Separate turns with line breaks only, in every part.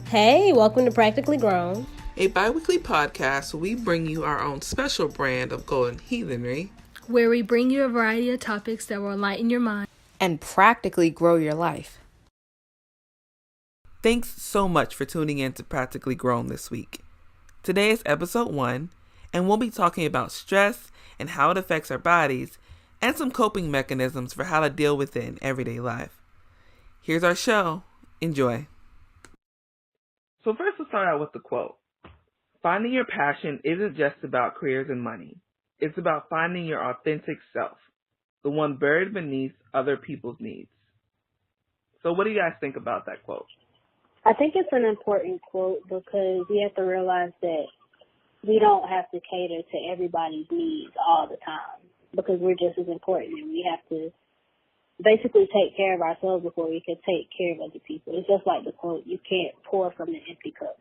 Hey, welcome to Practically Grown,
a bi-weekly podcast where we bring you our own special brand of golden heathenry,
where we bring you a variety of topics that will enlighten your mind
and practically grow your life.
Thanks so much for tuning in to Practically Grown this week. Today is episode 1, and we'll be talking about stress and how it affects our bodies, and some coping mechanisms for how to deal with it in everyday life. Here's our show. Enjoy. So first, let's start out with the quote. Finding your passion isn't just about careers and money. It's about finding your authentic self, the one buried beneath other people's needs. So what do you guys think about that quote?
I think it's an important quote because we have to realize that we don't have to cater to everybody's needs all the time because we're just as important, and we have to basically take care of ourselves before we can take care of other people. It's just like the quote, you can't pour from an empty cup.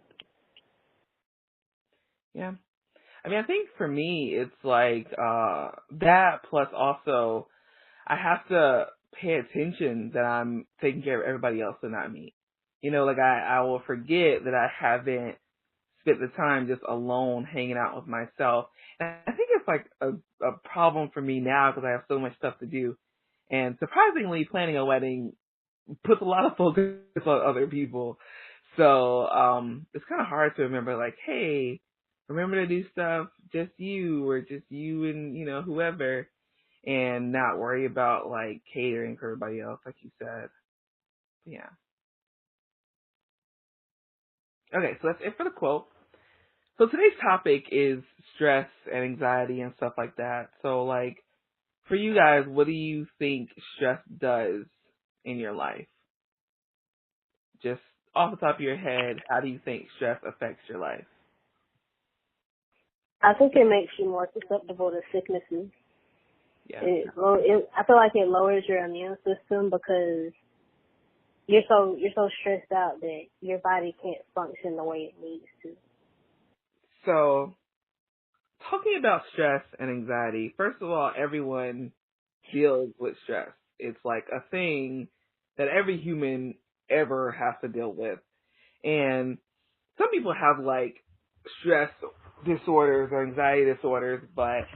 Yeah. I mean, I think for me, it's like that plus also I have to pay attention that I'm taking care of everybody else and not me. You know, like I will forget that I haven't spent the time just alone hanging out with myself. And I think it's like a problem for me now because I have so much stuff to do. And surprisingly, planning a wedding puts a lot of focus on other people. So it's kind of hard to remember, like, hey, remember to do stuff just you or just you and, you know, whoever, and not worry about, like, catering for everybody else, like you said. Yeah. Okay, so that's it for the quote. So today's topic is stress and anxiety and stuff like that. So, like, for you guys, what do you think stress does in your life? Just off the top of your head, how do you think stress affects your life?
I think it makes you more susceptible to sicknesses.
Yeah.
I feel like it lowers your immune system because you're so stressed out that your body can't function the way it needs to.
So, talking about stress and anxiety, first of all, everyone deals with stress. It's like a thing that every human ever has to deal with. And some people have like stress disorders or anxiety disorders, but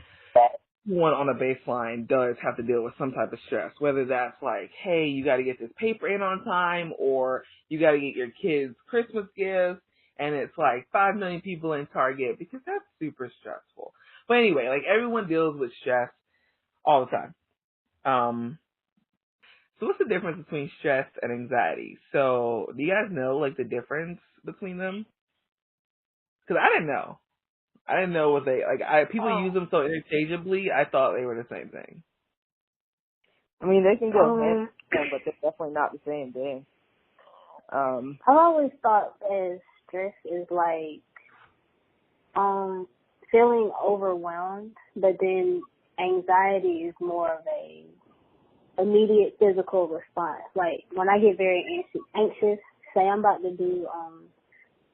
everyone on a baseline does have to deal with some type of stress, whether that's like, hey, you got to get this paper in on time, or you got to get your kids Christmas gifts, and it's like 5 million people in Target, because that's super stressful. But anyway, like everyone deals with stress all the time. So what's the difference between stress and anxiety? So do you guys know like the difference between them? Because I didn't know. I didn't know what they like. People use them so interchangeably. I thought they were the same thing.
I mean, they can go hand in hand, but they're definitely not the same thing.
I've always thought as stress is like feeling overwhelmed, but then anxiety is more of a immediate physical response. Like when I get very anxious, say I'm about to do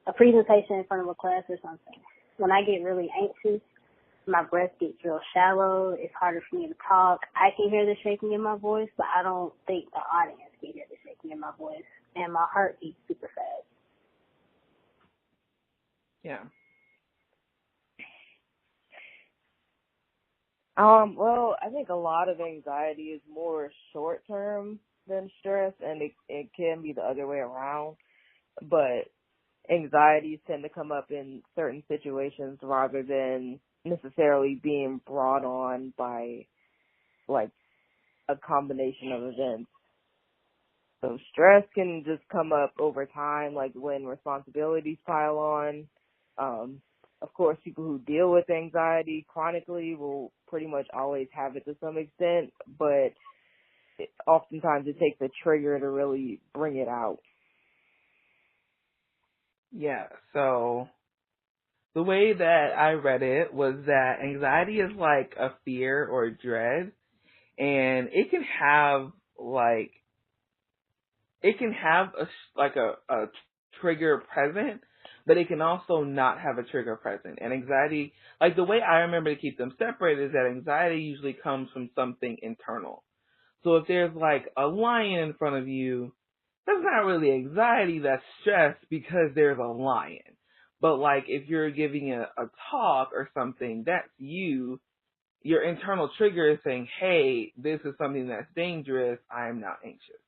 a presentation in front of a class or something. When I get really anxious, my breath gets real shallow. It's harder for me to talk. I can hear the shaking in my voice, but I don't think the audience can hear the shaking in my voice. And my heart beats super fast.
Yeah.
Well, I think a lot of anxiety is more short term than stress, and it can be the other way around. But anxieties tend to come up in certain situations rather than necessarily being brought on by like a combination of events. So stress can just come up over time, like when responsibilities pile on. Of course, people who deal with anxiety chronically will pretty much always have it to some extent, but oftentimes it takes a trigger to really bring it out.
Yeah, so the way that I read it was that anxiety is like a fear or a dread, and it can have a trigger present, but it can also not have a trigger present. And anxiety, like the way I remember to keep them separated is that anxiety usually comes from something internal. So if there's like a lion in front of you, that's not really anxiety, that's stress because there's a lion. But like if you're giving a talk or something, that's you. Your internal trigger is saying, hey, this is something that's dangerous. I am now anxious.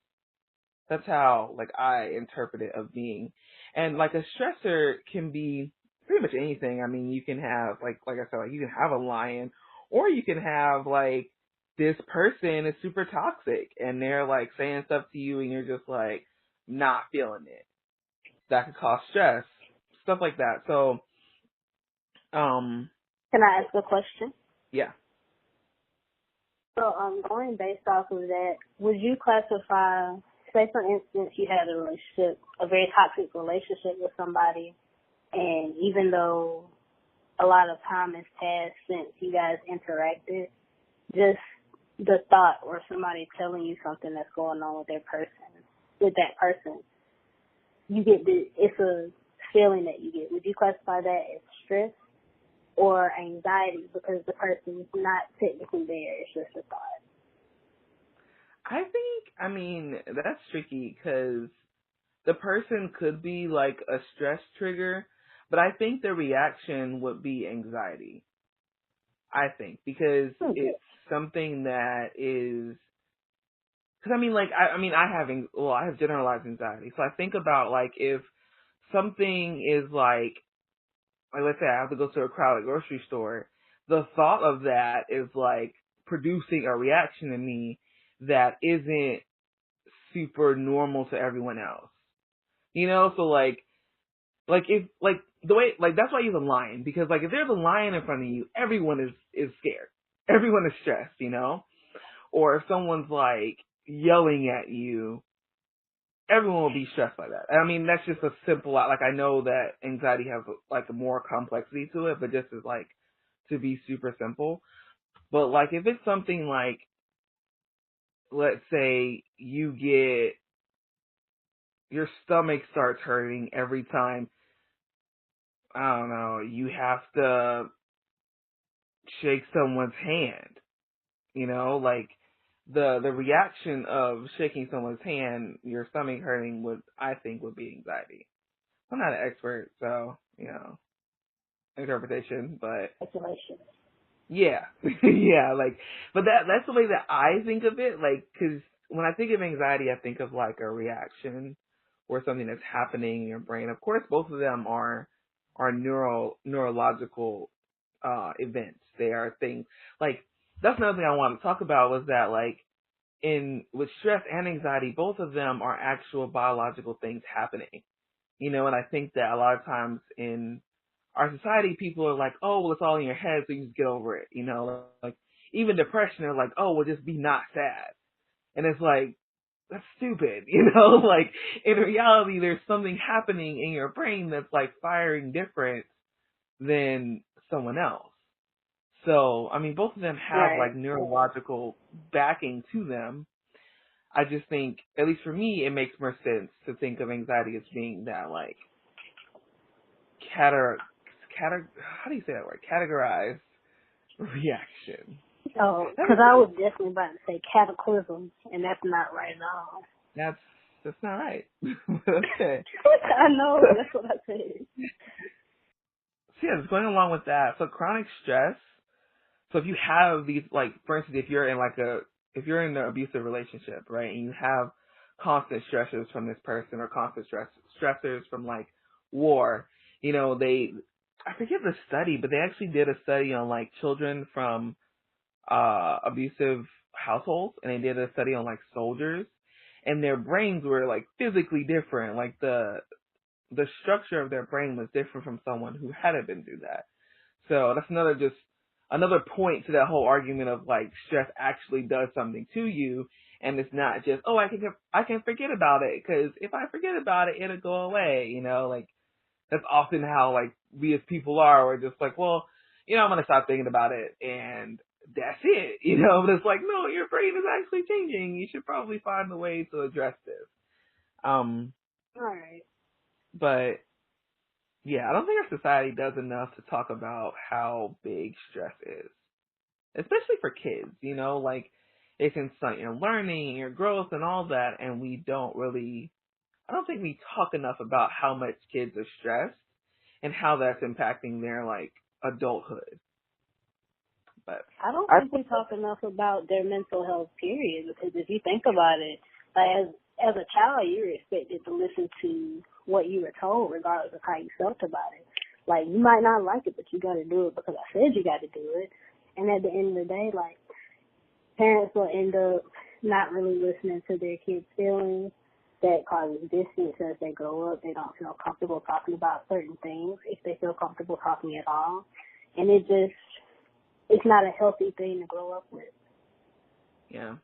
That's how like I interpret it of being. And like a stressor can be pretty much anything. I mean, you can have like I said, like you can have a lion, or you can have like this person is super toxic and they're like saying stuff to you and you're just like not feeling it. That could cause stress. Stuff like that. So
Can I ask a question?
yeah.
So, going based off of that, would you classify, say for instance, you had a very toxic relationship with somebody, and even though a lot of time has passed since you guys interacted, just the thought or somebody telling you something that's going on with that person, it's a feeling that you get. Would you classify that as stress or anxiety because the person's not technically there, it's just a thought?
I mean, that's tricky because the person could be like a stress trigger, but I think the reaction would be anxiety. I think because it's something that is, because I mean, like, I have generalized anxiety. So I think about like if something is like let's say I have to go to a crowded grocery store, the thought of that is like producing a reaction in me that isn't super normal to everyone else. You know, so like if like the way like that's why I use a lion, because like if there's a lion in front of you, everyone is scared. Everyone is stressed, you know? Or if someone's like yelling at you, everyone will be stressed by that. I mean, that's just a simple, like I know that anxiety has like a more complexity to it, but just as like to be super simple. But like if it's something like, let's say your stomach starts hurting every time, I don't know, you have to shake someone's hand, you know, like the reaction of shaking someone's hand, your stomach hurting I think would be anxiety. I'm not an expert, so, you know, interpretation, but
Speculation.
yeah, yeah, like, but that's the way that I think of it, like, cause when I think of anxiety, I think of like a reaction or something that's happening in your brain. Of course, both of them are neurological, events. They are things, like, that's another thing I wanted to talk about was that, like, with stress and anxiety, both of them are actual biological things happening. You know, and I think that a lot of times in our society, people are like, oh, well, it's all in your head, so you just get over it. You know, like even depression, they're like, oh, well, just be not sad. And it's like, that's stupid. You know, like in reality, there's something happening in your brain that's like firing different than someone else. So, I mean, both of them have like neurological backing to them. I just think, at least for me, it makes more sense to think of anxiety as being that like how do you say that word? Categorized reaction.
Oh, because I was definitely about to say cataclysm, and that's not right at all.
That's not right. Okay.
I know, that's what I said.
So yeah, just going along with that. So chronic stress. So if you have these, like, for instance, if you're in an abusive relationship, right, and you have constant stressors from this person or constant stressors from like war, you know, I forget the study, but they actually did a study on like children from abusive households, and they did a study on like soldiers, and their brains were like physically different. Like the structure of their brain was different from someone who hadn't been through that. So that's another point to that whole argument of like stress actually does something to you, and it's not just, oh, I can forget about it, because if I forget about it, it'll go away. You know, like that's often how like we as people are. We're just like, well, you know, I'm gonna stop thinking about it, and that's it. You know, but it's like, no, your brain is actually changing. You should probably find a way to address this.
All right.
But yeah, I don't think our society does enough to talk about how big stress is, especially for kids. You know, like it can stunt your learning, your growth, and all that, and we don't really I don't think we talk enough about how much kids are stressed and how that's impacting their like adulthood. But
I don't think we talk enough about their mental health, period, because if you think about it, like as a child, you're expected to listen to what you were told, regardless of how you felt about it. Like, you might not like it, but you got to do it because I said you got to do it. And at the end of the day, like, parents will end up not really listening to their kids' feelings. That causes distance as they grow up. They don't feel comfortable talking about certain things, if they feel comfortable talking at all. And it's not a healthy thing to grow up with.
yeah.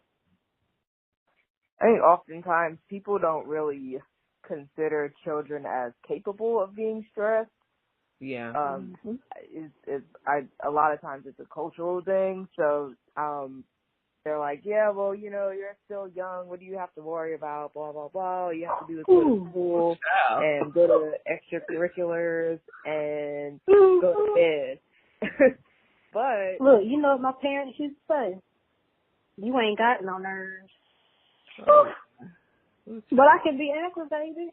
I think oftentimes people don't really consider children as capable of being stressed.
Yeah.
A lot of times it's a cultural thing. So, they're like, yeah, well, you know, you're still young. What do you have to worry about? Blah, blah, blah. You have to do is go to school and go to extracurriculars and go to bed. But
look, you know what my parents used to say? You ain't got no nerves. But I can be aggravated.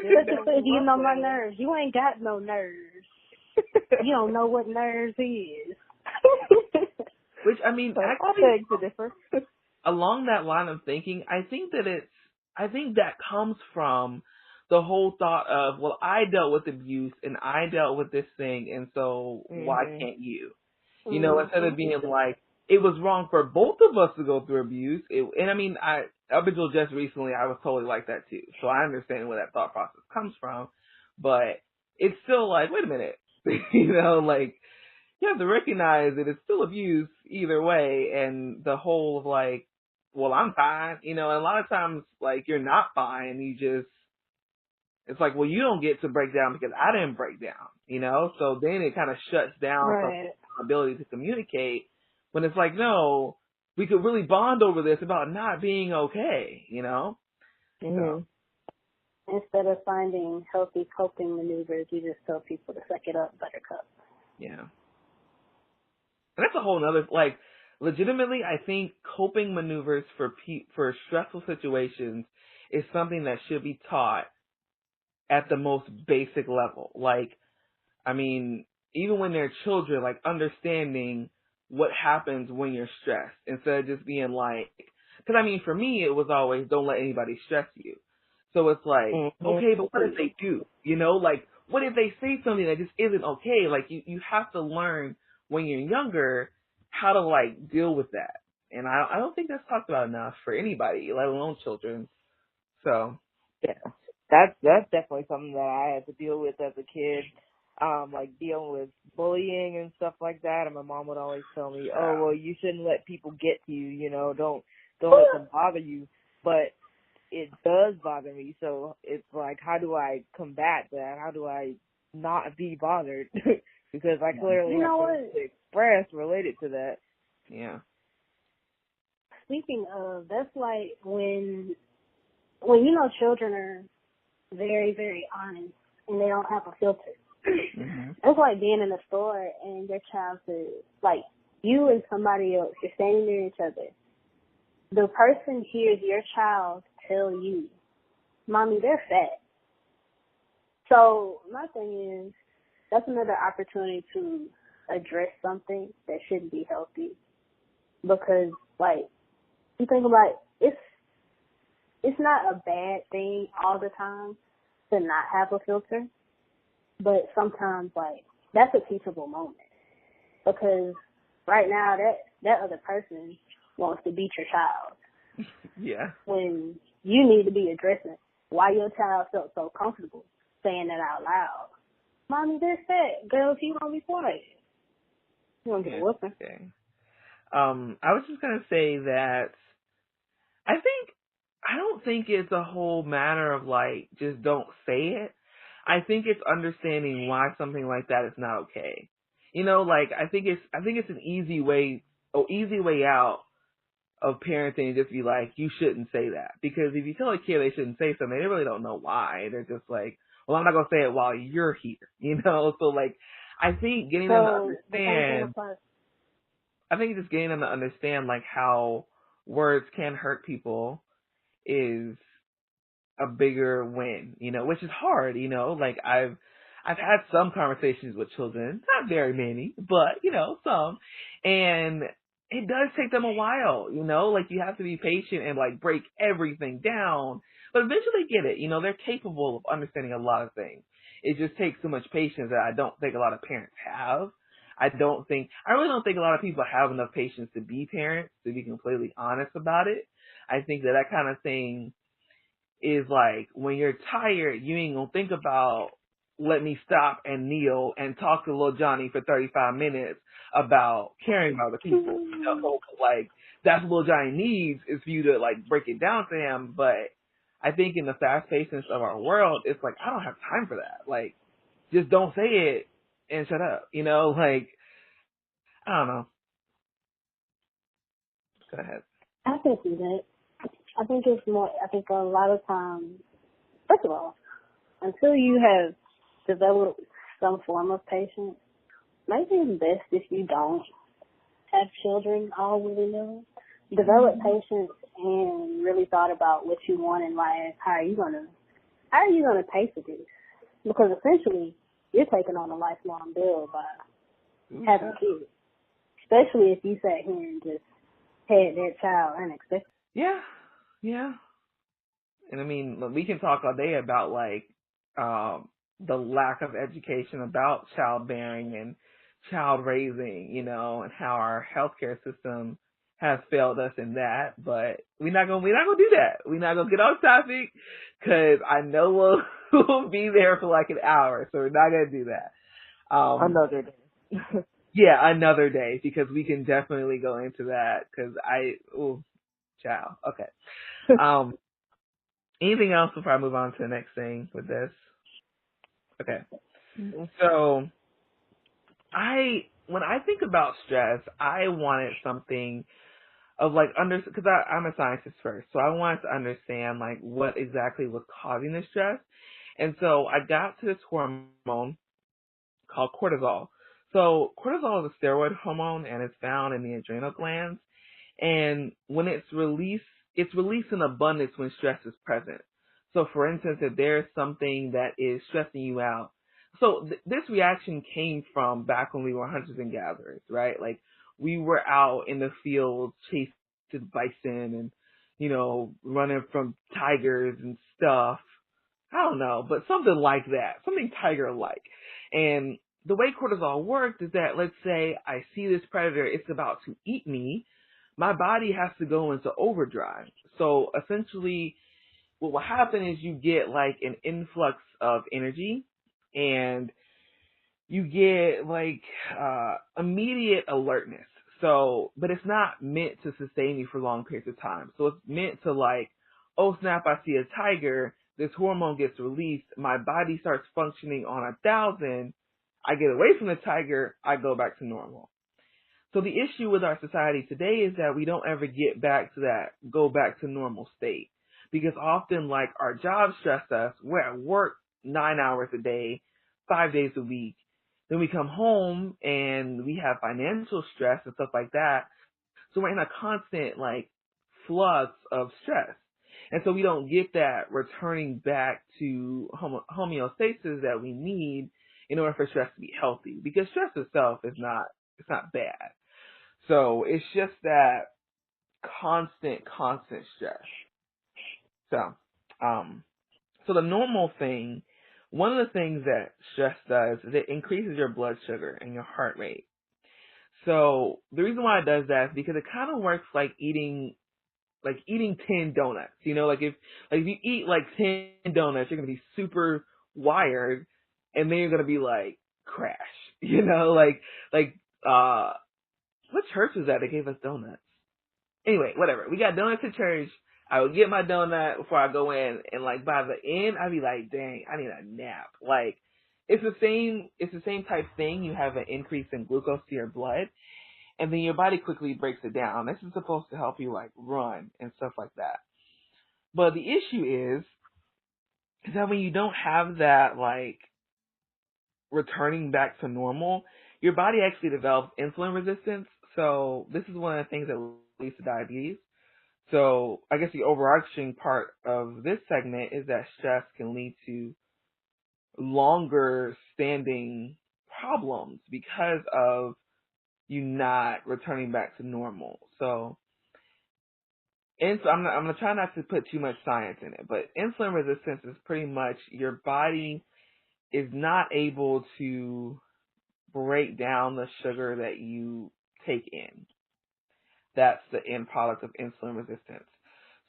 You know my nerves. You ain't got no nerves. You don't know what nerves is.
Which, I mean, actually,
I beg to differ.
along that line of thinking, I think that comes from the whole thought of, well, I dealt with abuse and I dealt with this thing, and so why can't you? You know, instead of being like, it was wrong for both of us to go through abuse. And I mean, up until just recently, I was totally like that too. So I understand where that thought process comes from, but it's still like, wait a minute, you know, like, you have to recognize that it's still abuse either way, and the whole of like, well, I'm fine, you know, and a lot of times, like, you're not fine, it's like, well, you don't get to break down because I didn't break down, you know, so then it kind of shuts down from ability to communicate, when it's like, no, we could really bond over this about not being okay, you know? So.
Instead of finding healthy coping maneuvers, you just tell people to suck it up, buttercup.
Yeah. And that's a whole nother, like, legitimately, I think coping maneuvers for stressful situations is something that should be taught at the most basic level. Like, I mean, even when they're children, like, understanding what happens when you're stressed instead of just being like, because I mean, for me, it was always, don't let anybody stress you. So it's like, okay, but what if they do? You know, like, what if they say something that just isn't okay? Like, you have to learn when you're younger how to, like, deal with that. And I don't think that's talked about enough for anybody, let alone children. So.
Yeah. That's definitely something that I had to deal with as a kid. Like dealing with bullying and stuff like that. And my mom would always tell me, oh, well, you shouldn't let people get to you, you know, don't let them bother you. But it does bother me. So it's like, how do I combat that? How do I not be bothered? Because I clearly have things to express related to that.
Yeah.
Speaking of, that's like when you know children are very, very honest and they don't have a filter. It's like being in a store and your child says, like, you and somebody else, you're standing near each other. The person hears your child tell you, Mommy, they're fat. So my thing is, that's another opportunity to address something that shouldn't be healthy. Because, like, you think about it, it's not a bad thing all the time to not have a filter. But sometimes, like, that's a teachable moment. Because right now, that other person wants to beat your child.
Yeah.
When you need to be addressing why your child felt so comfortable saying that out loud. Mommy, they're fat. Girls, you don't be quiet. You don't get a whooping.
Okay. I was just going to say that I don't think it's a whole matter of, like, just don't say it. I think it's understanding why something like that is not okay. You know, like, I think it's an easy way out of parenting to just be like, you shouldn't say that. Because if you tell a kid they shouldn't say something, they really don't know why. They're just like, well, I'm not going to say it while you're here, you know? So, like, I think getting them to understand, just getting them to understand, like, how words can hurt people is a bigger win, which is hard, like I've had some conversations with children, not very many, but some, and it does take them a while, like you have to be patient and like break everything down, but eventually get it, they're capable of understanding a lot of things. It just takes so much patience that I don't think a lot of parents have. I really don't think a lot of people have enough patience to be parents, to be completely honest about it. I think that kind of thing is like when you're tired, you ain't gonna think about let me stop and kneel and talk to little Johnny for 35 minutes about caring about other people. Like that's what little Johnny needs is for you to like break it down to him. But I think in the fast pacedness of our world, it's like I don't have time for that. Like just don't say it and shut up. Like I don't know. Go ahead.
I can see that. I think it's more, I think a lot of times, first of all, until you have developed some form of patience, maybe it's best if you don't have children all willy-nilly. Develop patience and really thought about what you want in life. How are you gonna pay for this? Because essentially, you're taking on a lifelong bill by having kids. Especially if you sat here and just had that child unexpected.
Yeah. Yeah. And I mean, we can talk all day about like the lack of education about childbearing and child raising, and how our healthcare system has failed us in that. But we're not gonna do that. We're not gonna get off topic because I know we'll be there for like an hour, so we're not gonna do that.
Another day.
Yeah, another day, because we can definitely go into that. Because child. Okay. Anything else before I move on to the next thing with this? Okay. So when I think about stress, I wanted something of like because I'm a scientist first, so I wanted to understand like what exactly was causing the stress, and so I got to this hormone called cortisol. So cortisol is a steroid hormone, and it's found in the adrenal glands, and when it's released in abundance when stress is present. So, for instance, if there's something that is stressing you out, so this reaction came from back when we were hunters and gatherers, right? Like we were out in the field chasing bison and, running from tigers and stuff. I don't know, but something like that, something tiger-like. And the way cortisol works is that, let's say I see this predator, it's about to eat me, my body has to go into overdrive. So essentially what will happen is you get like an influx of energy and you get like immediate alertness. So, but it's not meant to sustain you for long periods of time. So it's meant to like, oh snap, I see a tiger, this hormone gets released, my body starts functioning on 1,000, I get away from the tiger, I go back to normal. So the issue with our society today is that we don't ever go back to normal state. Because often, like, our jobs stress us. We're at work 9 hours a day, 5 days a week. Then we come home and we have financial stress and stuff like that. So we're in a constant, like, flux of stress. And so we don't get that returning back to homeostasis that we need in order for stress to be healthy. Because stress itself it's not bad. So it's just that constant stress. So the normal thing, one of the things that stress does is it increases your blood sugar and your heart rate. So the reason why it does that is because it kind of works like eating 10 donuts. Like if you eat like 10 donuts, you're going to be super wired and then you're going to be like crash, what church was that gave us donuts? Anyway, whatever. We got donuts at church. I would get my donut before I go in, and like by the end, I'd be like, dang, I need a nap. Like, it's the same type thing. You have an increase in glucose to your blood, and then your body quickly breaks it down. This is supposed to help you like run and stuff like that. But the issue is that when you don't have that like returning back to normal, your body actually develops insulin resistance. So this is one of the things that leads to diabetes. So I guess the overarching part of this segment is that stress can lead to longer standing problems because of you not returning back to normal. So I'm going to try not to put too much science in it, but insulin resistance is pretty much your body is not able to break down the sugar that you take in. That's the end product of insulin resistance.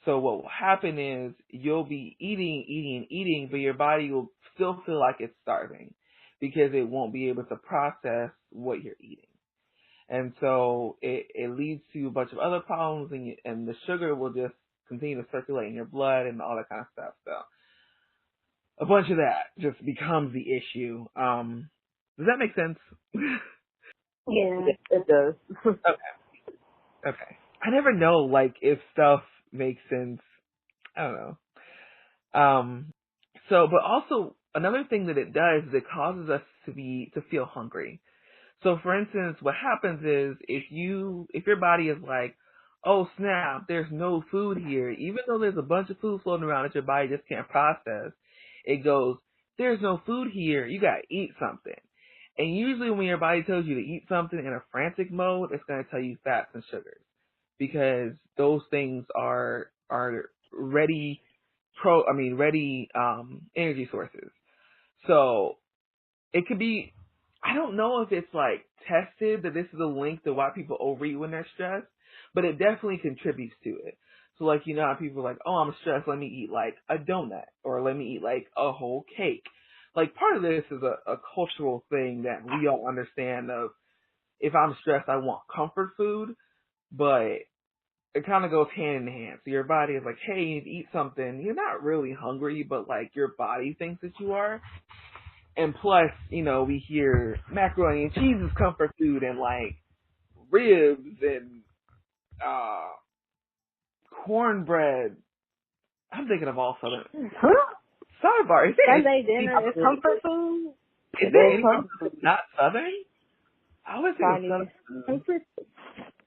So what will happen is you'll be eating, but your body will still feel like it's starving because it won't be able to process what you're eating. And so it leads to a bunch of other problems, and the sugar will just continue to circulate in your blood and all that kind of stuff. So a bunch of that just becomes the issue. Does that make sense?
Yeah.
It does.
Okay. I never know, like, if stuff makes sense. I don't know. But also another thing that it does is it causes us to feel hungry. So for instance, what happens is if your body is like, oh snap, there's no food here, even though there's a bunch of food floating around that your body just can't process, it goes, there's no food here, you gotta eat something. And usually when your body tells you to eat something in a frantic mode, it's gonna tell you fats and sugars. Because those things are ready energy sources. So it could be, I don't know if it's like tested that this is a link to why people overeat when they're stressed, but it definitely contributes to it. So like, you know how people are like, oh, I'm stressed, let me eat like a donut, or let me eat like a whole cake. Like part of this is a cultural thing that we all understand of, if I'm stressed, I want comfort food, but it kind of goes hand in hand. So your body is like, hey, you need to eat something. You're not really hungry, but like your body thinks that you are. And plus, you know, we hear macaroni and cheese is comfort food, and like ribs and cornbread. I'm thinking of all Southern. Sidebar. Is there
Sunday dinner is comfort food?
Is there anything that's not Southern? I always think of Southern.
Comfort,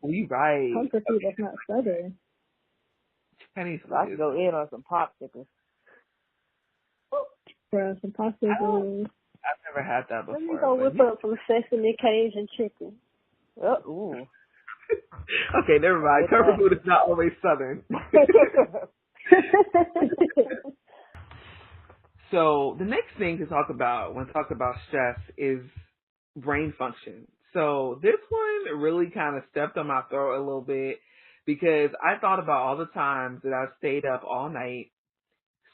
You right.
comfort food that's not Southern.
Chinese
I can go in on some popsicles.
Bro, some popsicles.
I've never had that before.
Let me go whip up some sesame Cajun chicken.
Ooh.
Okay, never mind. Comfort food is not always Southern. So the next thing to talk about when talking about stress is brain function. So this one really kind of stepped on my throat a little bit because I thought about all the times that I've stayed up all night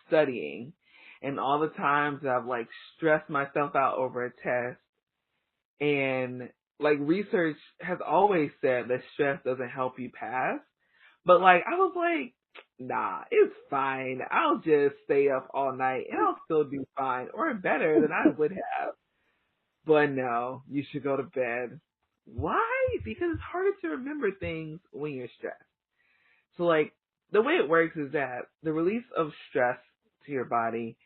studying and all the times that I've like stressed myself out over a test. And like research has always said that stress doesn't help you pass. But like I was like, nah, it's fine. I'll just stay up all night and I'll still do fine or better than I would have. But no, you should go to bed. Why? Because it's harder to remember things when you're stressed. So like the way it works is that the release of stress to your body,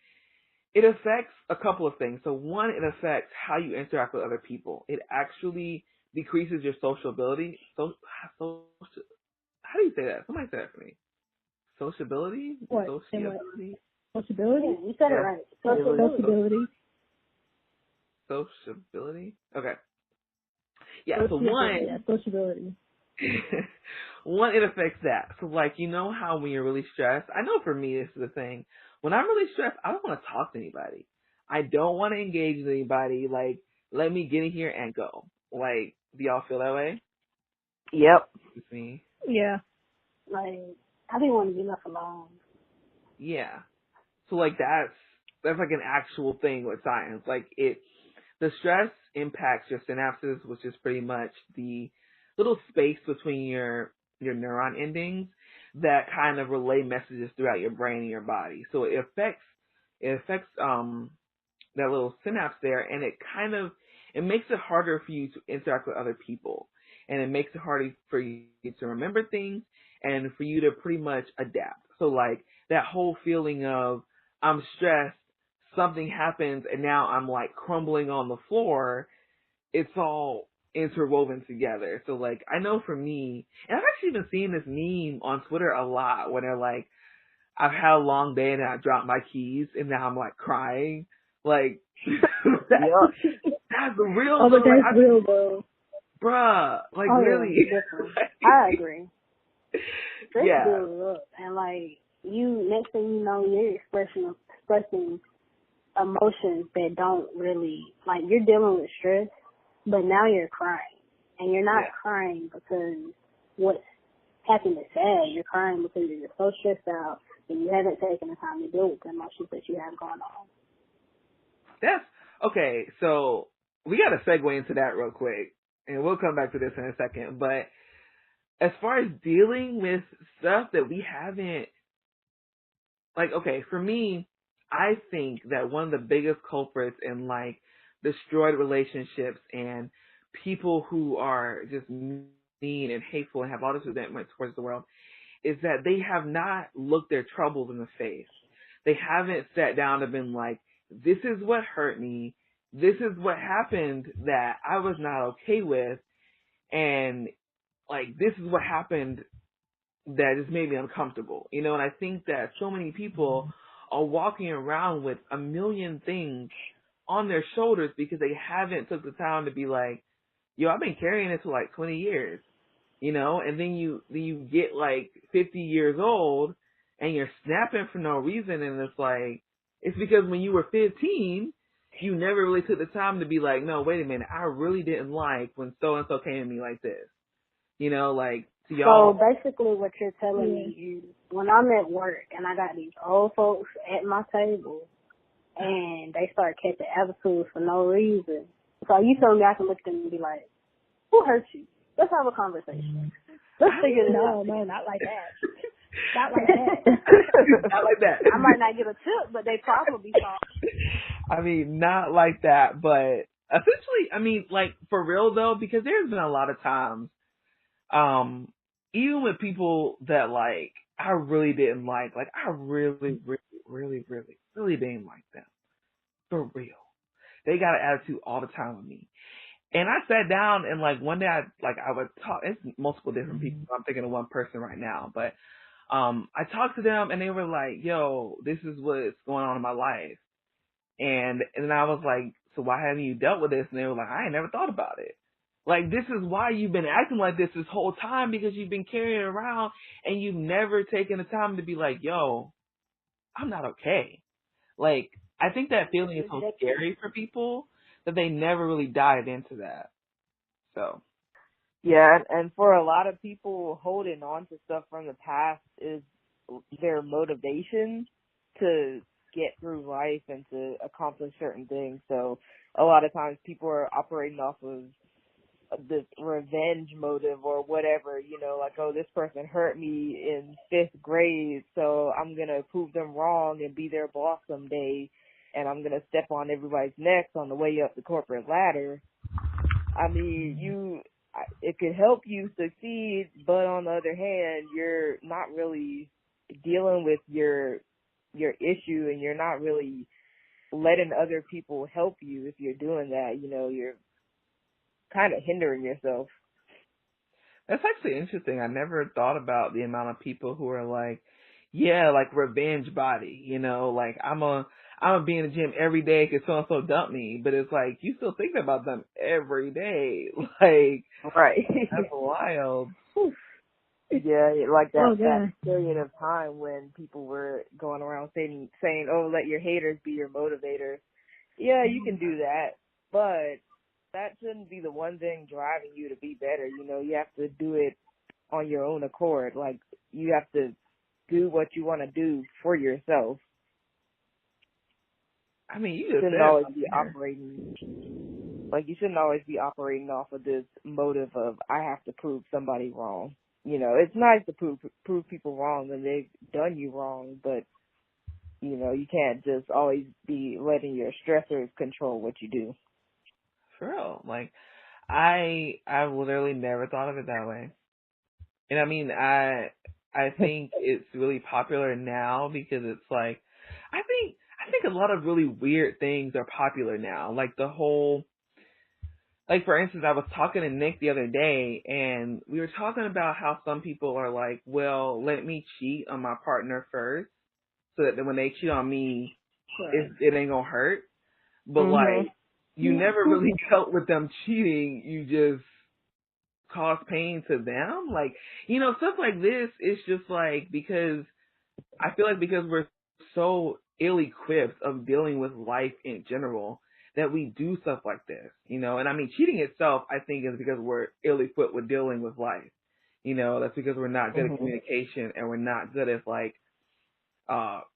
it affects a couple of things. So one, it affects how you interact with other people. It actually decreases your sociability. How do you say that? Somebody say that for me. Sociability?
What?
Sociability?
Sociability? Yeah, you said it right. Sociability.
Sociability? Okay. Yeah, so one...
Yeah, sociability.
One, it affects that. So, like, you know how when you're really stressed, I know for me this is the thing. When I'm really stressed, I don't want to talk to anybody. I don't want to engage with anybody. Like, let me get in here and go. Like, do y'all feel that way?
Yep.
It's me.
Yeah. Like, I didn't want to be left alone.
Yeah. So, like, that's like an actual thing with science. Like, the stress impacts your synapses, which is pretty much the little space between your neuron endings that kind of relay messages throughout your brain and your body. So it affects that little synapse there, and it makes it harder for you to interact with other people, and it makes it harder for you to remember things and for you to pretty much adapt. So like that whole feeling of I'm stressed, something happens, and now I'm like crumbling on the floor. It's all interwoven together. So like, I know for me, and I've actually been seeing this meme on Twitter a lot when they're like, I've had a long day and I dropped my keys and now I'm like crying. Like, that's real.
Oh, but
though.
that's real, bro.
Bruh, like
Oh,
really.
yeah, definitely. I agree. Stress
Yeah.
builds up, and like you, next thing you know, you're expressing emotions that don't really, like, you're dealing with stress, but now you're crying, and you're not crying because what's happened is sad. You're crying because you're so stressed out and you haven't taken the time to deal with the emotions that you have going on.
That's okay. So we got to segue into that real quick, and we'll come back to this in a second. But as far as dealing with stuff that we haven't, like, okay, for me, I think that one of the biggest culprits in like destroyed relationships and people who are just mean and hateful and have all this resentment towards the world is that they have not looked their troubles in the face. They haven't sat down and been like, this is what hurt me. This is what happened that I was not okay with. And like, this is what happened that just made me uncomfortable. You know, and I think that so many people are walking around with a million things on their shoulders because they haven't took the time to be like, yo, I've been carrying this for like 20 years. You know, and then you get like 50 years old and you're snapping for no reason, and it's like, it's because when you were 15, you never really took the time to be like, no, wait a minute, I really didn't like when so and so came to me like this. You know, like, to y'all.
So basically what you're telling me is when I'm at work and I got these old folks at my table and they start catching attitudes for no reason. So you tell me I can look at them and be like, who hurt you? Let's have a conversation. Let's figure it out. No, not like that. Not like that.
Not like that.
I might not get a tip, but they probably thought.
I mean, not like that, but essentially, I mean, like, for real though, because there's been a lot of times, even with people that like, I really didn't like I really, really didn't like them. For real. They got an attitude all the time with me. And I sat down and like one day I would talk, it's multiple different people. I'm thinking of one person right now, but I talked to them and they were like, yo, this is what's going on in my life. And then I was like, so why haven't you dealt with this? And they were like, I ain't never thought about it. Like, this is why you've been acting like this whole time, because you've been carrying it around and you've never taken the time to be like, yo, I'm not okay. Like, I think that feeling is so scary for people that they never really dive into that. So.
Yeah, and for a lot of people, holding on to stuff from the past is their motivation to get through life and to accomplish certain things. So a lot of times people are operating off of this revenge motive or whatever, you know, like, oh, this person hurt me in 5th grade, so I'm going to prove them wrong and be their boss someday, and I'm going to step on everybody's necks on the way up the corporate ladder. I mean, it could help you succeed, but on the other hand, you're not really dealing with your issue, and you're not really letting other people help you if you're doing that. You know, you're kind of hindering yourself.
That's actually interesting. I never thought about the amount of people who are like, yeah, like revenge body, you know, like I'm a be in the gym every day because so and so dumped me, but it's like you still think about them every day, like,
right?
That's wild.
Yeah, like that period of time when people were going around saying, oh, let your haters be your motivators. Yeah, you can do that, but that shouldn't be the one thing driving you to be better. You know, you have to do it on your own accord. Like, you have to do what you want to do for yourself.
I mean, you
shouldn't always be operating. Like, you shouldn't always be operating off of this motive of, I have to prove somebody wrong. You know, it's nice to prove people wrong when they've done you wrong, but, you know, you can't just always be letting your stressors control what you do.
For real. Like, I literally never thought of it that way. And I mean, I think it's really popular now because it's like, I think a lot of really weird things are popular now. Like the whole, like for instance, I was talking to Nick the other day, and we were talking about how some people are like, well, let me cheat on my partner first, so that when they cheat on me, it ain't gonna hurt. But like, you never really dealt with them cheating. You just cause pain to them. Like, stuff like this. It's just like, because I feel like because we're so ill-equipped of dealing with life in general, that we do stuff like this, and I mean, cheating itself, I think, is because we're ill-equipped with dealing with life. That's because we're not good at communication, and we're not good at like,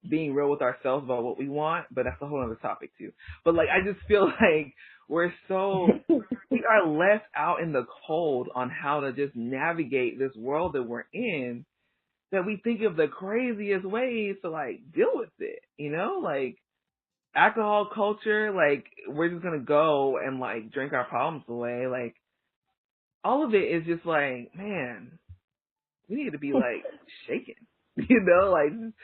being real with ourselves about what we want, but that's a whole other topic too. But like, I just feel like we are left out in the cold on how to just navigate this world that we're in, that we think of the craziest ways to like deal with it, like alcohol culture, like we're just gonna go and like drink our problems away. Like all of it is just like, man, we need to be like shaken, like just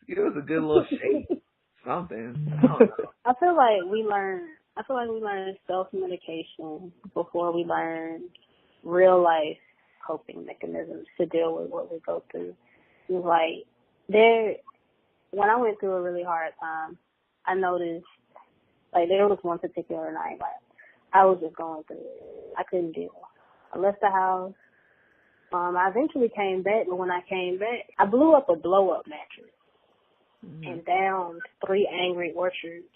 give us a good little shake, something. I don't know.
I feel like we learn self-medication before we learn real life coping mechanisms to deal with what we go through. It's like when I went through a really hard time, I noticed like there was one particular night, like I was just going through it. I couldn't deal. I left the house. I eventually came back, but when I came back, I blew up a blow-up mattress and downed 3 Angry Orchards.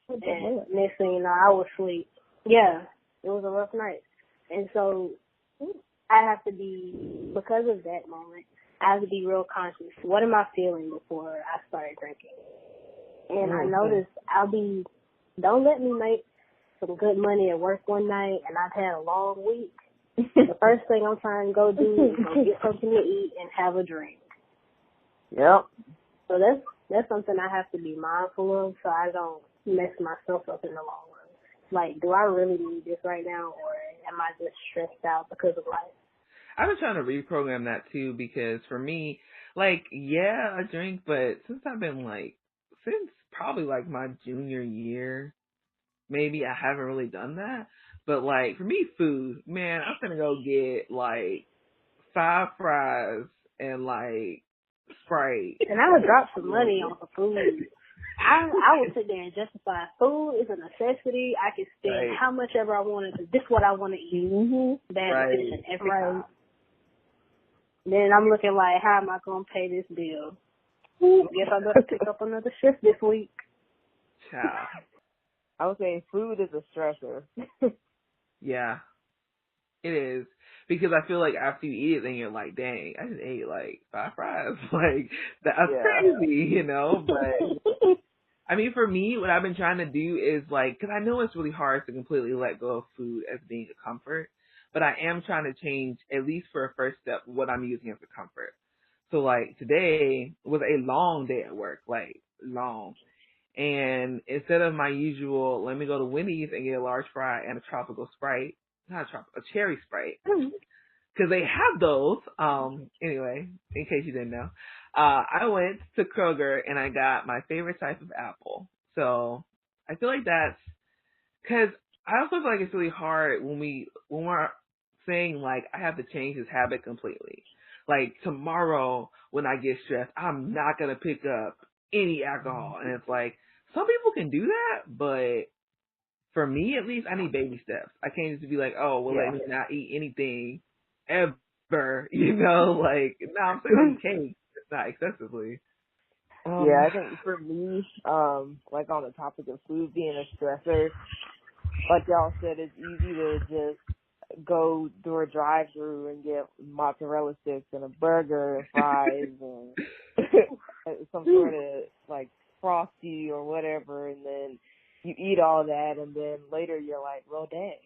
And next thing you know, I was asleep. Yeah, it was a rough night. And so I have to be, because of that moment, I have to be real conscious. What am I feeling before I started drinking? And I noticed don't let me make some good money at work one night and I've had a long week. The first thing I'm trying to go do is go get something to eat and have a drink.
Yep.
So that's something I have to be mindful of so I don't mess myself up in the long run. Like, do I really need this right now, or am I just stressed out because of life?
I've been trying to reprogram that too, because for me, like, yeah, a drink, but since probably like my junior year, maybe I haven't really done that. But like, for me, food, man, I'm gonna go get like 5 fries and like Sprite.
And I would drop some money on the food. I would sit there and justify food is a necessity. I can spend how much ever I wanted because this is what I want to eat. Bad decision every time. Then I'm looking like, how am I going to pay this bill? Guess I better pick up another shift this week.
Ciao.
I would say food is a stressor.
Yeah, it is. Because I feel like after you eat it, then you're like, dang, I just ate like 5 fries. Like, that's crazy, But, I mean, for me, what I've been trying to do is like, because I know it's really hard to completely let go of food as being a comfort, but I am trying to change, at least for a first step, what I'm using as a comfort. So like, today was a long day at work, like, long. And instead of my usual, let me go to Wendy's and get a large fry and a tropical Sprite, a cherry Sprite, because they have those. Anyway, in case you didn't know, I went to Kroger and I got my favorite type of apple. So I feel like that's because I also feel like it's really hard when we're saying like I have to change this habit completely. Like tomorrow when I get stressed, I'm not gonna pick up any alcohol, and it's like some people can do that, but for me, at least, I need baby steps. I can't just be like, oh, well, let me not eat anything ever, like, no, I'm still eating cake, just not excessively.
Yeah, I think for me, like on the topic of food being a stressor, like y'all said, it's easy to just go through a drive-through and get mozzarella sticks and a burger and fries and some sort of, like, Frosty or whatever, and then you eat all that, and then later you're like, well, dang,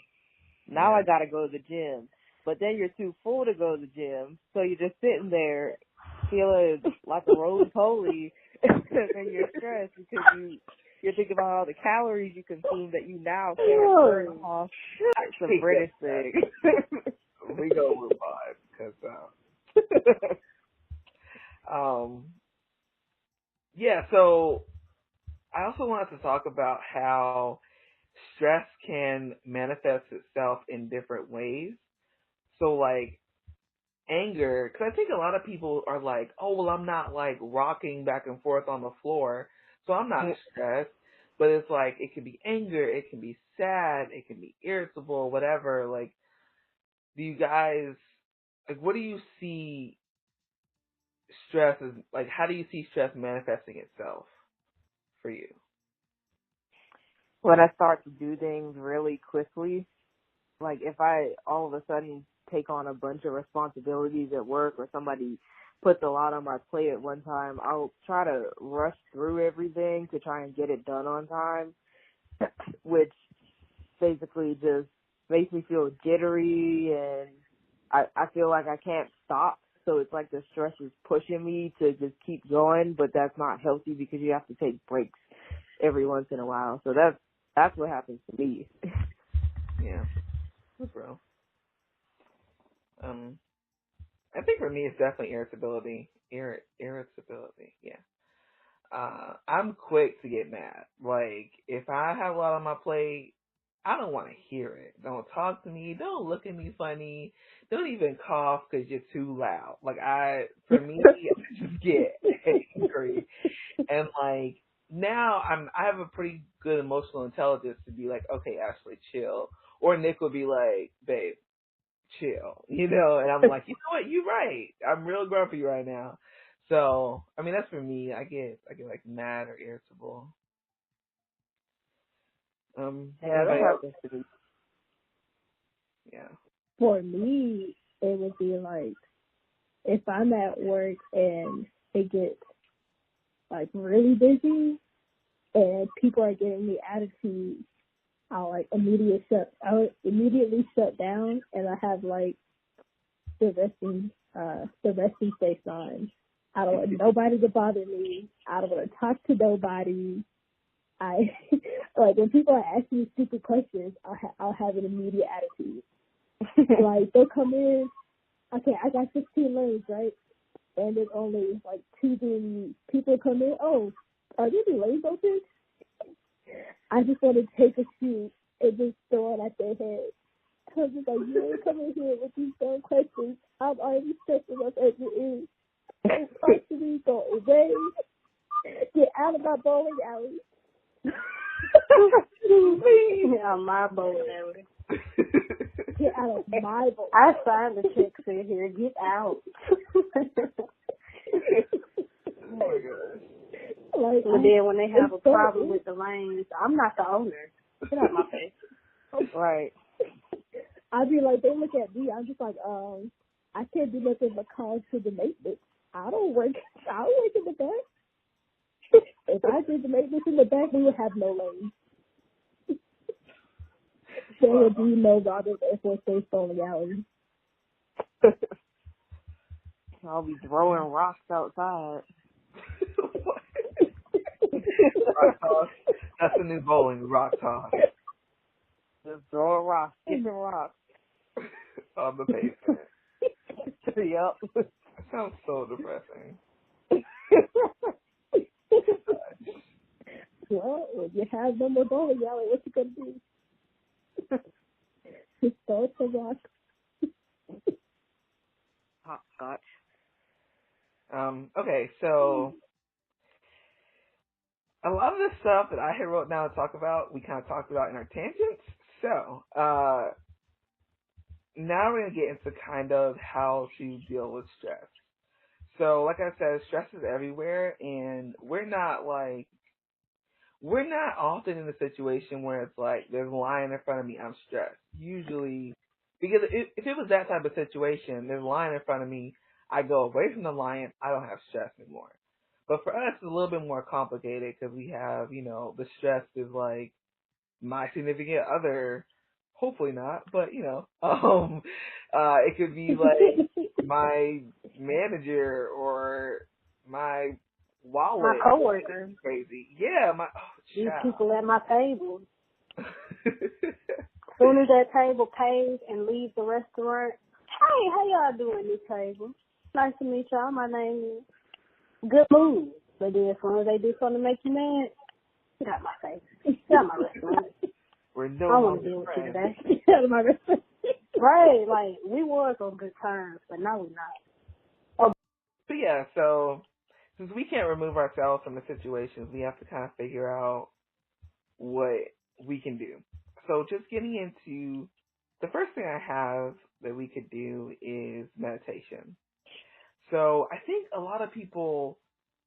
now I gotta go to the gym. But then you're too full to go to the gym, so you're just sitting there feeling like a roly-poly, and you're stressed because you're thinking about all the calories you consume that you now can't burn off some British thing.
We go with vibe, because, yeah, so I also wanted to talk about how stress can manifest itself in different ways. So like anger, because I think a lot of people are like, oh, well, I'm not like rocking back and forth on the floor, so I'm not stressed. But it's like, it can be anger, it can be sad, it can be irritable, whatever. Like, do you guys, like, what do you see stress as, like, how do you see stress manifesting itself for you?
When I start to do things really quickly, like if I all of a sudden take on a bunch of responsibilities at work or somebody puts a lot on my plate at one time, I'll try to rush through everything to try and get it done on time, which basically just makes me feel jittery and I feel like I can't stop. So it's like the stress is pushing me to just keep going, but that's not healthy because you have to take breaks every once in a while. So that's what happens to me.
Yeah, that's real. I think for me it's definitely irritability. Irritability, yeah. I'm quick to get mad. Like, if I have a lot on my plate, I don't want to hear it. Don't talk to me. Don't look at me funny. Don't even cough because you're too loud. Like, for me, I just get angry. And like, now I have a pretty good emotional intelligence to be like, okay, Ashley, chill. Or Nick would be like, babe, chill, and I'm like, you know what, you're right. I'm real grumpy right now. So, I mean, that's for me. I get like mad or irritable.
Yeah, that happens to me.
Yeah.
For me, it would be like if I'm at work and it gets like really busy and people are giving me attitude, I'll immediately shut down and I have like the resting face on. I don't want nobody to bother me. I don't want to talk to nobody. I like when people are asking me stupid questions, I'll have an immediate attitude. Like they'll come in, okay, I got 16 lanes, right? And there's only like 2 people come in. Oh, are there any lanes open? I just want to take a shoe and just throw it at their head. I was just like, you ain't coming here with these dumb questions. I'm already stressing up as it is. Don't talk to me, go away. Get out of my bowling alley.
Yeah, my bowling alley.
Get out of my bowling alley.
I signed the checks in here. Get out.
Oh my gosh.
Like,
But then when they have a problem with the lanes, I'm not the owner. Get out my face.
Right.
I'd be like, they look at me, I'm just like, I can't be looking my cars to the maintenance. I don't work in the back. If I did the maintenance in the back, we would have no lanes. There would be no Robert Air Force Base bowling alley.
I'll be throwing rocks outside.
Rock toss. That's the new bowling, rock toss.
Just throwing rocks, kicking rocks.
On the pavement.
Yep.
That sounds so depressing.
Well, when you have no more bowling alley, what you gonna do? Just throw some rocks.
Hopscotch.
Okay, so a lot of the stuff that I had wrote down to talk about, we kind of talked about in our tangents. So, now we're going to get into kind of how to deal with stress. So, like I said, stress is everywhere, and we're not often in a situation where it's like, there's a lion in front of me, I'm stressed. Usually, because if it was that type of situation, there's a lion in front of me, I go away from the lion, I don't have stress anymore. But for us, it's a little bit more complicated because we have, the stress is like my significant other, hopefully not, but it could be like my manager or my wallet.
My coworker.
Crazy. Yeah,
These
child.
people at my table. As soon as that table pays and leaves the restaurant, hey, how y'all doing this table? Nice to meet y'all. My name is Good Mood. But then as soon as they do something to make you mad, get out my face. Get out my restaurant.
We're no
I want to
longer
deal with you
friends.
today.
Out of my respect.
Right, like, we was on good terms, but now we're not.
So yeah, so since we can't remove ourselves from the situations, we have to kind of figure out what we can do. So just getting into the first thing I have that we could do is meditation. So I think a lot of people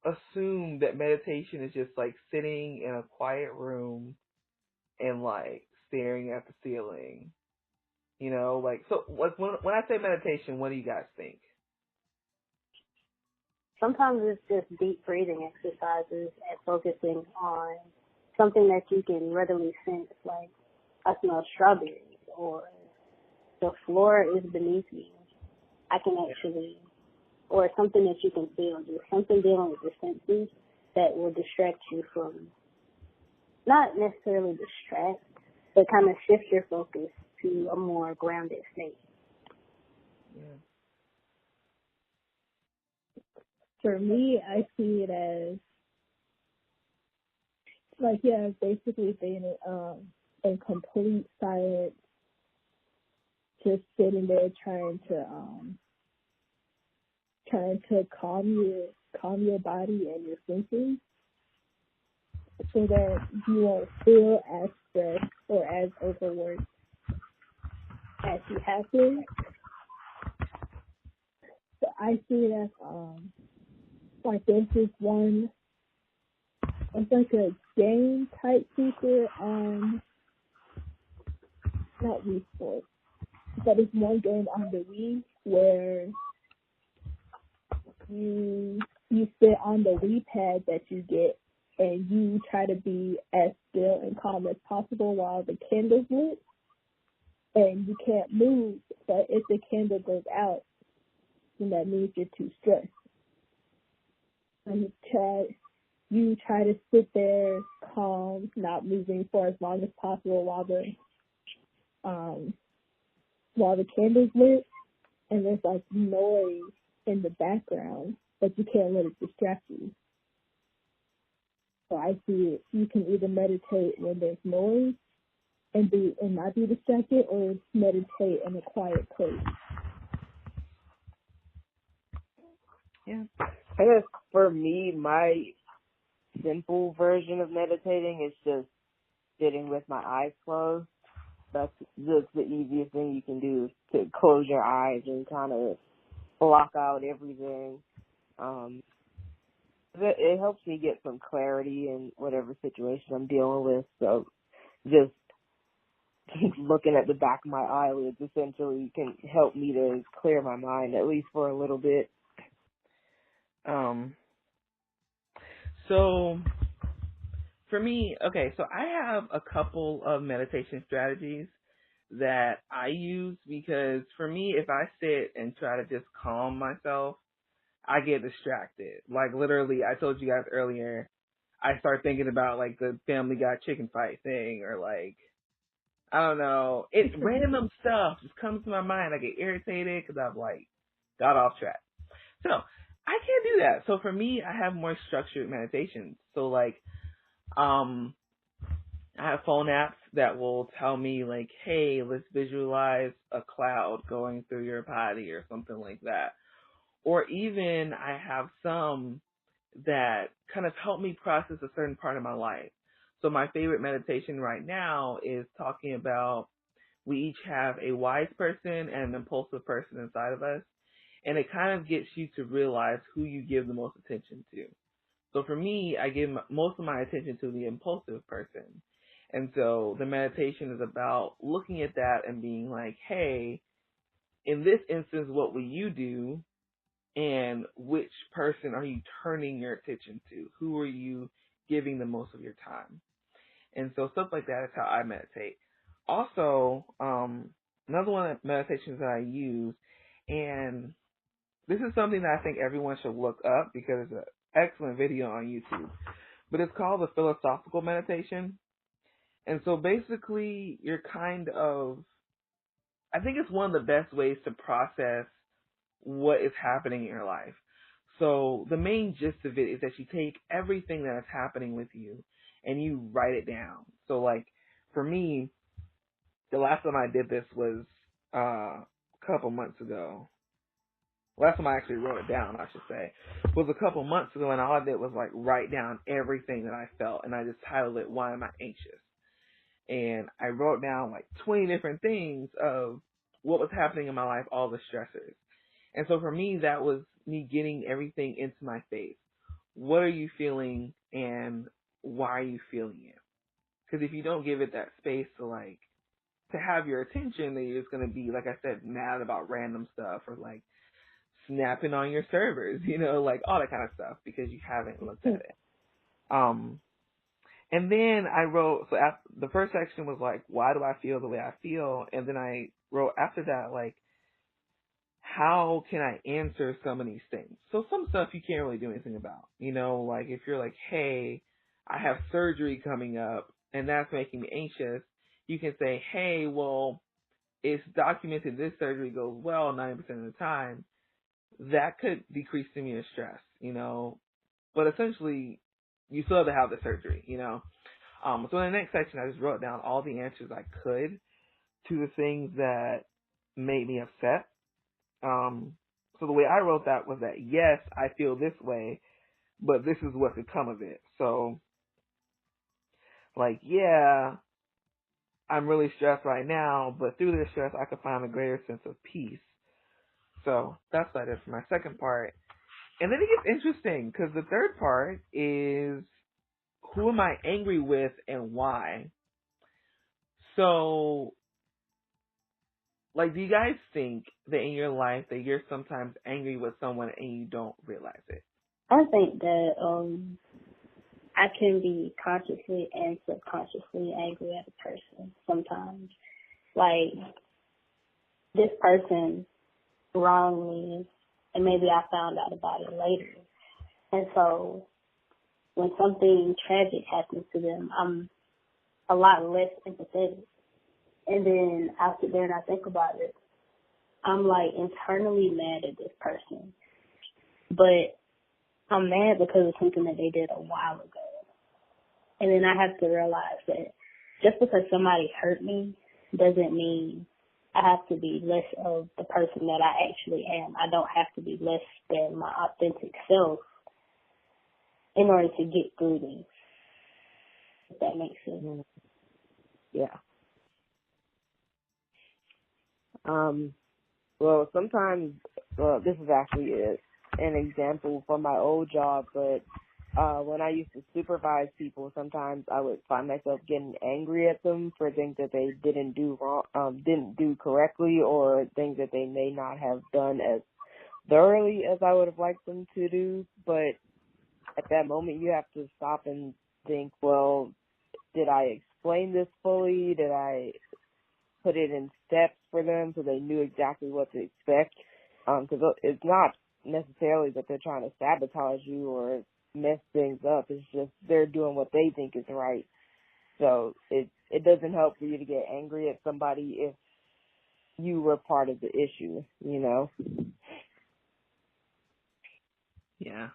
assume that meditation is just like sitting in a quiet room and like staring at the ceiling. You know, like, so like when I say meditation, what do you guys think?
Sometimes it's just deep breathing exercises and focusing on something that you can readily sense, like I smell strawberries or the floor is beneath me. I can actually, or something that you can feel, just something dealing with the senses that will distract you from, not necessarily distract, but kind of shift your focus to a more grounded state.
Yeah.
For me, I see it as like, yeah, basically being in complete silence, just sitting there trying to calm your body and your senses, so that you won't feel as stressed or as overworked as you have been. So I see it as like there's this one, it's like a game type feature on, not Wii Sports, but it's one game on the Wii where you sit on the Wii pad that you get and you try to be as still and calm as possible while the candle's lit, and you can't move, but if the candle goes out, then that means you're too stressed. And you try to sit there calm, not moving for as long as possible while the candle's lit, and there's like noise in the background, but you can't let it distract you. So I see it. You can either meditate when there's noise and not be distracted, or meditate in a quiet place.
Yeah.
I guess for me, my simple version of meditating is just sitting with my eyes closed. That's just the easiest thing you can do, is to close your eyes and kind of block out everything. It helps me get some clarity in whatever situation I'm dealing with. So just looking at the back of my eyelids essentially can help me to clear my mind, at least for a little bit.
So for me, okay, so I have a couple of meditation strategies that I use, because for me, if I sit and try to just calm myself, I get distracted. Like literally, I told you guys earlier, I start thinking about like the Family Guy chicken fight thing, or like, I don't know, random stuff just comes to my mind. I get irritated because I've like got off track. So I can't do that. So for me, I have more structured meditations. So like, I have phone apps that will tell me like, hey, let's visualize a cloud going through your body or something like that. Or even I have some that kind of help me process a certain part of my life. So my favorite meditation right now is talking about, we each have a wise person and an impulsive person inside of us. And it kind of gets you to realize who you give the most attention to. So for me, I give most of my attention to the impulsive person. And so the meditation is about looking at that and being like, hey, in this instance, what will you do? And which person are you turning your attention to? Who are you giving the most of your time? And so stuff like that is how I meditate. Also, another one of the meditations that I use, and this is something that I think everyone should look up because it's an excellent video on YouTube, but it's called the philosophical meditation. And so basically you're kind of, I think it's one of the best ways to process what is happening in your life. So the main gist of it is that you take everything that is happening with you and you write it down. So like for me, the last time I did this was a couple months ago. Last time I actually wrote it down, I should say, was a couple months ago, and all I did was like write down everything that I felt, and I just titled it, "Why Am I Anxious?" And I wrote down like 20 different things of what was happening in my life, all the stressors. And so for me, that was me getting everything into my face. What are you feeling, and why are you feeling it? Because if you don't give it that space to have your attention, then you're just going to be, like I said, mad about random stuff, or like snapping on your servers, like all that kind of stuff, because you haven't looked at it. And then I wrote, so after, the first section was like, why do I feel the way I feel? And then I wrote after that, like, how can I answer some of these things? So some stuff you can't really do anything about, like if you're like, hey, I have surgery coming up and that's making me anxious, you can say, hey, well, it's documented this surgery goes well 90% of the time. That could decrease to me in stress, but essentially you still have to have the surgery, So in the next section, I just wrote down all the answers I could to the things that made me upset. So the way I wrote that was that, yes, I feel this way, but this is what could come of it. So, like, yeah, I'm really stressed right now, but through this stress, I could find a greater sense of peace. So that's what I did for my second part. And then it gets interesting, because the third part is, who am I angry with and why? So, like, do you guys think that in your life that you're sometimes angry with someone and you don't realize it?
I think that I can be consciously and subconsciously angry at a person sometimes. Like, this person wronged me, and maybe I found out about it later. And so when something tragic happens to them, I'm a lot less empathetic. And then I sit there and I think about it. I'm like internally mad at this person, but I'm mad because of something that they did a while ago. And then I have to realize that just because somebody hurt me doesn't mean I have to be less of the person that I actually am. I don't have to be less than my authentic self in order to get through this, if that makes sense.
Yeah. Well, sometimes, this is actually an example from my old job, but when I used to supervise people, sometimes I would find myself getting angry at them for things that they didn't do correctly, or things that they may not have done as thoroughly as I would have liked them to do. But at that moment, you have to stop and think, well, did I explain this fully? Did I put it in steps for them so they knew exactly what to expect? Because it's not necessarily that they're trying to sabotage you or mess things up. It's just they're doing what they think is right. So it doesn't help for you to get angry at somebody if you were part of the issue,
Yeah.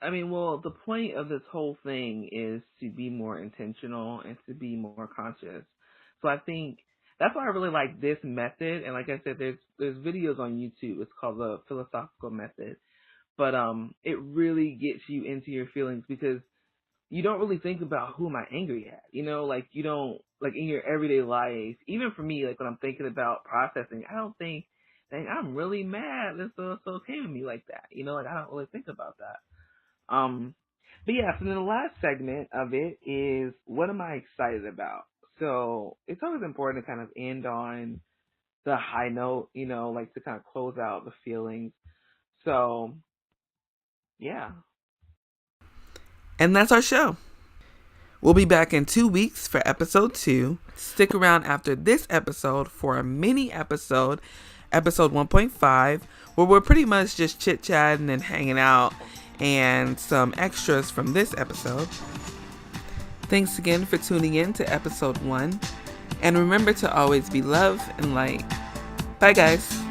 I mean, well, the point of this whole thing is to be more intentional and to be more conscious. So I think that's why I really like this method. And like I said, there's videos on YouTube. It's called the philosophical method. But it really gets you into your feelings, because you don't really think about who am I angry at. Like you don't, like in your everyday life, even for me, like when I'm thinking about processing, I don't think, dang, I'm really mad. It's okay with me like that. Like I don't really think about that. But yeah, so then the last segment of it is, what am I excited about? So it's always important to kind of end on the high note, like to kind of close out the feelings. So yeah. And that's our show. We'll be back in 2 weeks for episode 2. Stick around after this episode for a mini episode, episode 1.5, where we're pretty much just chit-chatting and hanging out, and some extras from this episode. Thanks again for tuning in to episode 1. And remember to always be love and light. Bye, guys.